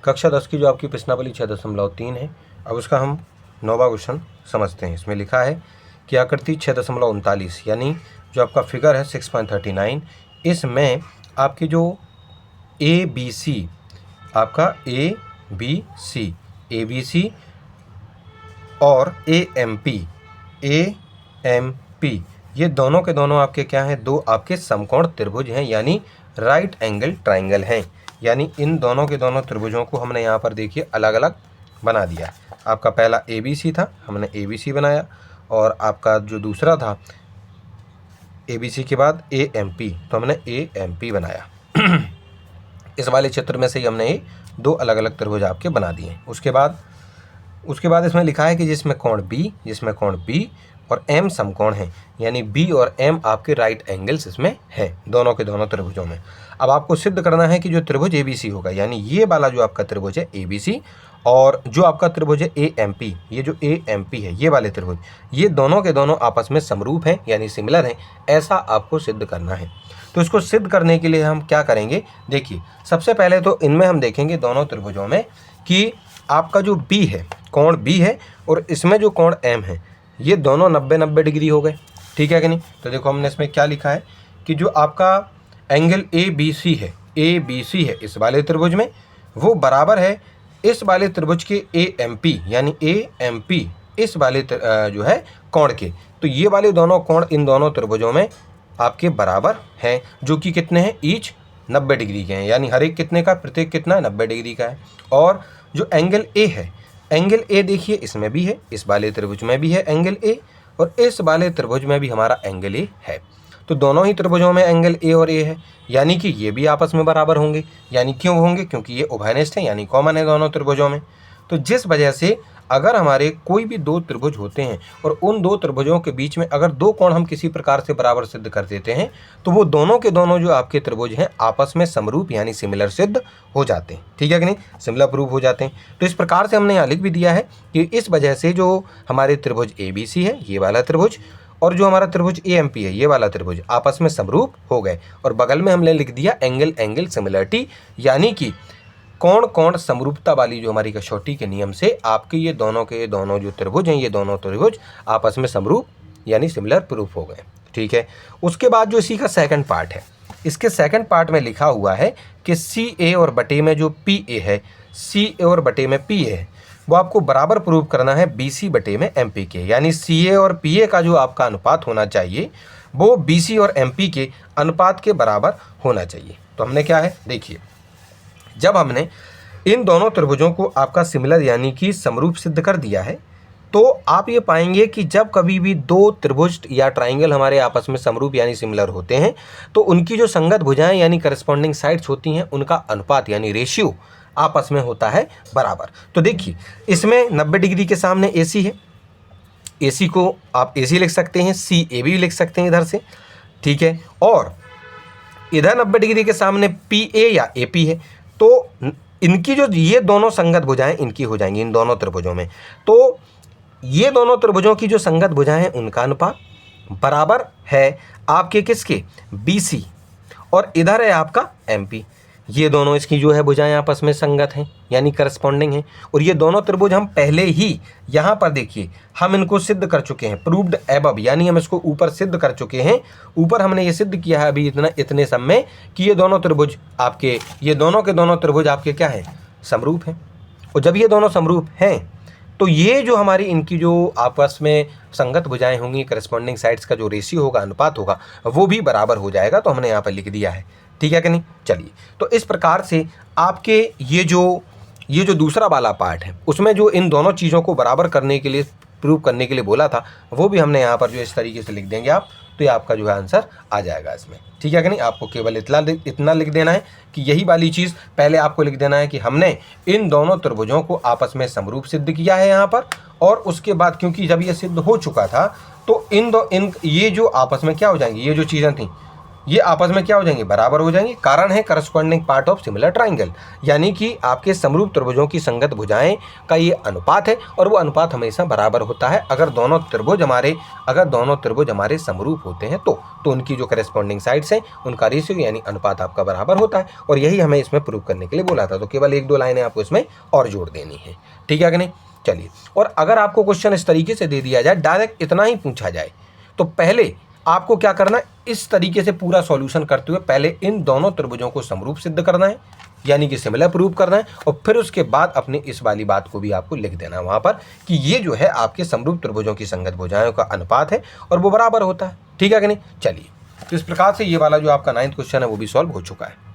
कक्षा 10 की जो आपकी प्रश्नावली 6.3 है। अब उसका हम 9वां क्वेश्चन समझते हैं। इसमें लिखा है कि आकृति 6.39 यानी जो आपका फिगर है 6.39, इसमें आपकी जो ABC, आपका ABC और AMP ये दोनों के दोनों आपके क्या हैं, दो आपके समकोण त्रिभुज हैं, यानी राइट एंगल ट्राइंगल हैं। यानी इन दोनों के दोनों त्रिभुजों को हमने यहाँ पर देखिए अलग अलग बना दिया। आपका पहला ABC था, हमने ABC बनाया, और आपका जो दूसरा था ABC के बाद AMP, तो हमने AMP बनाया। इस वाले चित्र में से ही हमने ये दो अलग अलग त्रिभुज आपके बना दिए। उसके बाद इसमें लिखा है कि जिसमें कोण B और M समकोण हैं, यानी B और M आपके राइट एंगल्स इसमें हैं दोनों के दोनों त्रिभुजों में। अब आपको सिद्ध करना है कि जो त्रिभुज ABC होगा, यानी ये वाला जो आपका त्रिभुज है ABC और जो आपका त्रिभुज है AMP, ये जो AMP है ये वाले त्रिभुज, ये दोनों के दोनों आपस में समरूप हैं यानी सिमिलर हैं, ऐसा आपको सिद्ध करना है। तो इसको सिद्ध करने के लिए हम क्या करेंगे, देखिए सबसे पहले तो इनमें हम देखेंगे दोनों त्रिभुजों में कि आपका जो B है, कोण B है, और इसमें जो कोण M है, ये दोनों 90-90 डिग्री हो गए। ठीक है कि नहीं। तो देखो हमने इसमें क्या लिखा है कि जो आपका एंगल ABC है इस वाले त्रिभुज में, वो बराबर है इस वाले त्रिभुज के AMP, यानी AMP इस वाले जो है कोण के। तो ये वाले दोनों कोण इन दोनों त्रिभुजों में आपके बराबर हैं, जो कि कितने हैं, ईच 90 डिग्री के हैं, यानी हर एक कितने का, प्रत्येक कितना है, 90 डिग्री का है। और जो एंगल A है, एंगल A देखिए इसमें भी है, इस वाले त्रिभुज में भी है एंगल A, और इस वाले त्रिभुज में भी हमारा एंगल A है। तो दोनों ही त्रिभुजों में एंगल A और A है, यानी कि ये भी आपस में बराबर होंगे। यानी क्यों होंगे, क्योंकि ये उभयनिष्ठ है, यानी कॉमन है दोनों त्रिभुजों में। तो जिस वजह से अगर हमारे कोई भी दो त्रिभुज होते हैं और उन दो त्रिभुजों के बीच में अगर दो कोण हम किसी प्रकार से बराबर सिद्ध कर देते हैं, तो वो दोनों के दोनों जो आपके त्रिभुज हैं आपस में समरूप यानी सिमिलर सिद्ध हो जाते हैं। ठीक है कि नहीं, सिमिलर प्रूफ हो जाते हैं। तो इस प्रकार से हमने यहाँ लिख भी दिया है कि इस वजह से जो हमारे त्रिभुज ABC है ये वाला त्रिभुज, और जो हमारा त्रिभुज AMP है ये वाला त्रिभुज आपस में समरूप हो गए। और बगल में हमने लिख दिया एंगल सिमिलरिटी, यानी कि कोण समरूपता वाली जो हमारी कसौटी के नियम से आपके ये दोनों के दोनों जो त्रिभुज हैं, ये दोनों त्रिभुज आपस में समरूप यानी सिमिलर प्रूफ हो गए। ठीक है। उसके बाद जो इसी का सेकंड पार्ट है, इसके सेकंड पार्ट में लिखा हुआ है कि CA और बटे में जो PA है, CA और बटे में PA है, वो आपको बराबर प्रूव करना है BC बटे में MP के। यानी CA और PA का जो आपका अनुपात होना चाहिए वो BC और MP के अनुपात के बराबर होना चाहिए। तो हमने क्या है, देखिए जब हमने इन दोनों त्रिभुजों को आपका सिमिलर यानी कि समरूप सिद्ध कर दिया है, तो आप ये पाएंगे कि जब कभी भी दो त्रिभुज या ट्राइंगल हमारे आपस में समरूप यानी सिमिलर होते हैं, तो उनकी जो संगत भुजाएं यानी करस्पॉन्डिंग साइड्स होती हैं, उनका अनुपात यानी रेशियो आपस में होता है बराबर। तो देखिए इसमें 90 डिग्री के सामने AC है, AC को आप AC लिख सकते हैं, CA भी लिख सकते हैं इधर से। ठीक है। और इधर 90 डिग्री के सामने PA या AP है, तो इनकी जो ये दोनों संगत भुजाएं इनकी हो जाएंगी इन दोनों त्रिभुजों में। तो ये दोनों त्रिभुजों की जो संगत भुजाएं हैं उनका अनुपात बराबर है आपके किसके, BC, और इधर है आपका MP। ये दोनों इसकी जो है भुजाएं आपस में संगत हैं यानी करस्पॉन्डिंग हैं। और ये दोनों त्रिभुज हम पहले ही यहाँ पर देखिए हम इनको सिद्ध कर चुके हैं, प्रूव्ड एबव, यानी हम इसको ऊपर सिद्ध कर चुके हैं। ऊपर हमने ये सिद्ध किया है अभी इतने समय कि ये दोनों त्रिभुज आपके, ये दोनों के दोनों त्रिभुज आपके क्या है, समरूप हैं। और जब ये दोनों समरूप हैं तो ये जो हमारी इनकी जो आपस में संगत भुजाएं होंगी, करस्पॉन्डिंग साइड्स का जो रेशियो होगा, अनुपात होगा, वो भी बराबर हो जाएगा। तो हमने यहाँ पर लिख दिया है। ठीक है कि नहीं। चलिए, तो इस प्रकार से आपके ये जो दूसरा वाला पार्ट है उसमें जो इन दोनों चीज़ों को बराबर करने के लिए, प्रूव करने के लिए बोला था, वो भी हमने यहाँ पर जो इस तरीके से लिख देंगे आप, तो ये आपका जो है आंसर आ जाएगा इसमें। ठीक है कि नहीं। आपको केवल इतना लिख देना है कि यही वाली चीज़ पहले आपको लिख देना है कि हमने इन दोनों त्रिभुजों को आपस में समरूप सिद्ध किया है यहाँ पर। और उसके बाद क्योंकि जब ये सिद्ध हो चुका था तो ये जो आपस में क्या हो जाएंगी, ये जो चीज़ें थी ये आपस में क्या हो जाएंगे, बराबर हो जाएंगे। कारण है corresponding part of similar triangle, यानी कि आपके समरूप त्रिभुजों की संगत भुजाएं का ये अनुपात है और वो अनुपात हमेशा बराबर होता है अगर दोनों त्रिभुज हमारे समरूप होते हैं तो उनकी जो करस्पॉन्डिंग साइड्स हैं उनका रेशियो यानी अनुपात आपका बराबर होता है। और यही हमें इसमें प्रूव करने के लिए बोला था। तो केवल 1-2 लाइनें आपको इसमें और जोड़ देनी है, ठीक है कि नहीं। चलिए, और अगर आपको क्वेश्चन इस तरीके से दे दिया जाए, डायरेक्ट इतना ही पूछा जाए, तो पहले आपको क्या करना है, इस तरीके से पूरा सॉल्यूशन करते हुए पहले इन दोनों त्रिभुजों को समरूप सिद्ध करना है, यानी कि सिमिलर प्रूव करना है, और फिर उसके बाद अपने इस वाली बात को भी आपको लिख देना है वहाँ पर कि ये जो है आपके समरूप त्रिभुजों की संगत भुजाओं का अनुपात है और वो बराबर होता है, ठीक है कि नहीं। चलिए, तो इस प्रकार से ये वाला जो आपका 9th क्वेश्चन है वो भी सॉल्व हो चुका है।